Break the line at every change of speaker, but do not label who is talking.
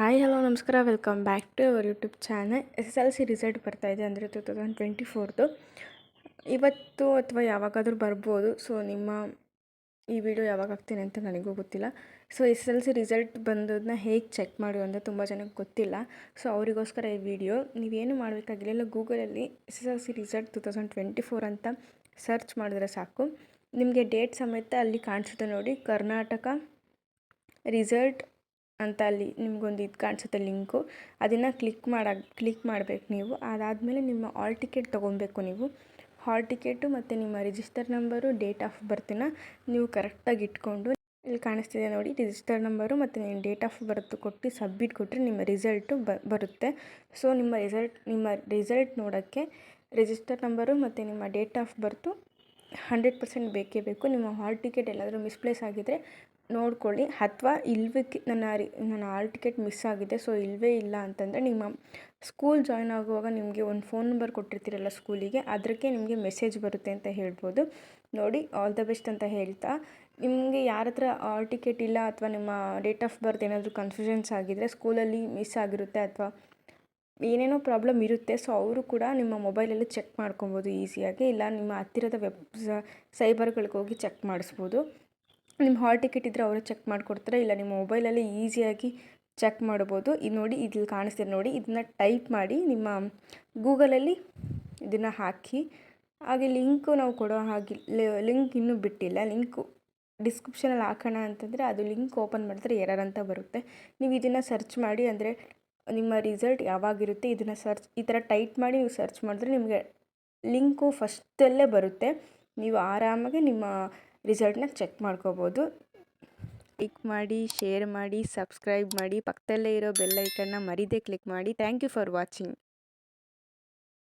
Hi hello ನಮಸ್ಕಾರ, welcome back to our YouTube channel. SSLC result ಬರ್ತಾಯಿದೆ, ಅಂದರೆ 2024ದು ಇವತ್ತು ಅಥವಾ ಯಾವಾಗಾದರೂ ಬರ್ಬೋದು. ಸೊ ನಿಮ್ಮ ಈ ವಿಡಿಯೋ ಯಾವಾಗ ಹಾಕ್ತೀನಿ ಅಂತ ನನಗೂ ಗೊತ್ತಿಲ್ಲ. ಸೊ SSLC ರಿಸಲ್ಟ್ ಬಂದದನ್ನ ಹೇಗೆ ಚೆಕ್ ಮಾಡೋದು ಅಂತ ತುಂಬ ಜನಕ್ಕೆ ಗೊತ್ತಿಲ್ಲ. ಸೊ ಅವರಿಗೋಸ್ಕರ ಈ ವಿಡಿಯೋ. ನೀವೇನು ಮಾಡಬೇಕಾಗಿಲ್ಲ, ಗೂಗಲಲ್ಲಿ SSLC ರಿಸಲ್ಟ್ 2024 ಅಂತ ಸರ್ಚ್ ಮಾಡಿದ್ರೆ ಸಾಕು. ನಿಮಗೆ ಡೇಟ್ ಸಮೇತ ಅಲ್ಲಿ ಕಾಣಿಸುತ್ತೆ ನೋಡಿ, ಕರ್ನಾಟಕ ರಿಸಲ್ಟ್ ಅಂತ. ಅಲ್ಲಿ ನಿಮಗೊಂದು ಇದು ಕಾಣಿಸುತ್ತೆ ಲಿಂಕು, ಅದನ್ನು ಕ್ಲಿಕ್ ಮಾಡಬೇಕು ನೀವು. ಅದಾದಮೇಲೆ ನಿಮ್ಮ ಹಾಲ್ ಟಿಕೆಟ್ ತೊಗೊಬೇಕು ನೀವು. ಹಾಲ್ ಟಿಕೆಟು ಮತ್ತು ನಿಮ್ಮ ರಿಜಿಸ್ಟರ್ ನಂಬರು, ಡೇಟ್ ಆಫ್ ಬರ್ತಿನ ನೀವು ಕರೆಕ್ಟಾಗಿ ಇಟ್ಕೊಂಡು, ಇಲ್ಲಿ ಕಾಣಿಸ್ತಿದೆ ನೋಡಿ ರಿಜಿಸ್ಟರ್ ನಂಬರು ಮತ್ತು ನಿಮ್ಮ ಡೇಟ್ ಆಫ್ ಬರ್ತ್ ಕೊಟ್ಟು ಸಬ್ಮಿಟ್ ಕೊಟ್ಟರೆ ನಿಮ್ಮ ರಿಸಲ್ಟು ಬರುತ್ತೆ. ಸೊ ನಿಮ್ಮ ರಿಸಲ್ಟ್ ನೋಡೋಕ್ಕೆ ರಿಜಿಸ್ಟರ್ ನಂಬರು ಮತ್ತು ನಿಮ್ಮ ಡೇಟ್ ಆಫ್ ಬರ್ತು 100% ಬೇಕೇ ಬೇಕು. ನಿಮ್ಮ ಹಾಲ್ ಟಿಕೆಟ್ ಎಲ್ಲಾದರೂ ಮಿಸ್ಪ್ಲೇಸ್ ಆಗಿದ್ದರೆ ನೋಡ್ಕೊಳ್ಳಿ, ಅಥವಾ ನನ್ನ ಹಾಲ್ ಟಿಕೆಟ್ ಮಿಸ್ ಆಗಿದೆ, ಸೊ ಇಲ್ಲವೇ ಇಲ್ಲ ಅಂತಂದರೆ ನಿಮ್ಮ ಸ್ಕೂಲ್ ಜಾಯ್ನ್ ಆಗುವಾಗ ನಿಮಗೆ ಒಂದು ಫೋನ್ ನಂಬರ್ ಕೊಟ್ಟಿರ್ತೀರಲ್ಲ ಸ್ಕೂಲಿಗೆ, ಅದಕ್ಕೆ ನಿಮಗೆ ಮೆಸೇಜ್ ಬರುತ್ತೆ ಅಂತ ಹೇಳ್ಬೋದು. ನೋಡಿ, ಆಲ್ ದ ಬೆಸ್ಟ್ ಅಂತ ಹೇಳ್ತಾ, ನಿಮಗೆ ಯಾರ ಹತ್ರ ಹಾಲ್ ಟಿಕೆಟ್ ಇಲ್ಲ ಅಥವಾ ನಿಮ್ಮ ಡೇಟ್ ಆಫ್ ಬರ್ತ್ ಏನಾದರೂ ಕನ್ಫ್ಯೂಷನ್ಸ್ ಆಗಿದ್ದರೆ, ಸ್ಕೂಲಲ್ಲಿ ಮಿಸ್ ಆಗಿರುತ್ತೆ ಅಥವಾ ಏನೇನೋ ಪ್ರಾಬ್ಲಮ್ ಇರುತ್ತೆ, ಸೊ ಅವರು ಕೂಡ ನಿಮ್ಮ ಮೊಬೈಲಲ್ಲಿ ಚೆಕ್ ಮಾಡ್ಕೊಬೋದು ಈಸಿಯಾಗಿ. ಇಲ್ಲ ನಿಮ್ಮ ಹತ್ತಿರದ ಸೈಬರ್ಗಳಿಗೆ ಹೋಗಿ ಚೆಕ್ ಮಾಡಿಸ್ಬೋದು. ನಿಮ್ಮ ಹಾಲ್ ಟಿಕೆಟ್ ಇದ್ದರೆ ಅವರು ಚೆಕ್ ಮಾಡಿಕೊಡ್ತಾರೆ, ಇಲ್ಲ ನಿಮ್ಮ ಮೊಬೈಲಲ್ಲಿ ಈಸಿಯಾಗಿ ಚೆಕ್ ಮಾಡ್ಬೋದು. ಇದು ನೋಡಿ, ಇಲ್ಲಿ ಕಾಣಿಸ್ತಿದೆ ನೋಡಿ, ಇದನ್ನು ಟೈಪ್ ಮಾಡಿ ನಿಮ್ಮ ಗೂಗಲಲ್ಲಿ ಇದನ್ನು ಹಾಕಿ. ಹಾಗೆ ಲಿಂಕು ನಾವು ಕೊಡೋ ಹಾಗೆ ಲಿಂಕ್ ಇನ್ನೂ ಬಿಟ್ಟಿಲ್ಲ, ಲಿಂಕು ಡಿಸ್ಕ್ರಿಪ್ಷನಲ್ಲಿ ಹಾಕೋಣ ಅಂತಂದರೆ ಅದು ಲಿಂಕ್ ಓಪನ್ ಮಾಡಿದ್ರೆ ಎರರ್ ಅಂತ ಬರುತ್ತೆ. ನೀವು ಇದನ್ನು ಸರ್ಚ್ ಮಾಡಿ, ಅಂದರೆ ನಿಮ್ಮ ರಿಸಲ್ಟ್ ಯಾವಾಗಿರುತ್ತೆ ಇದನ್ನು ಈ ಥರ ಟೈಪ್ ಮಾಡಿ ನೀವು ಸರ್ಚ್ ಮಾಡಿದ್ರೆ ನಿಮಗೆ ಲಿಂಕು ಫಸ್ಟಲ್ಲೇ ಬರುತ್ತೆ. ನೀವು ಆರಾಮಾಗಿ ನಿಮ್ಮ ರಿಸಲ್ಟ್ನ ಚೆಕ್ ಮಾಡ್ಕೋಬೋದು. ಲೈಕ್ ಮಾಡಿ, ಶೇರ್ ಮಾಡಿ, ಸಬ್ಸ್ಕ್ರೈಬ್ ಮಾಡಿ, ಪಕ್ಕದಲ್ಲೇ ಇರೋ ಬೆಲ್ ಐಕನ್ನ ಮರೀದೇ ಕ್ಲಿಕ್ ಮಾಡಿ. Thank you for watching.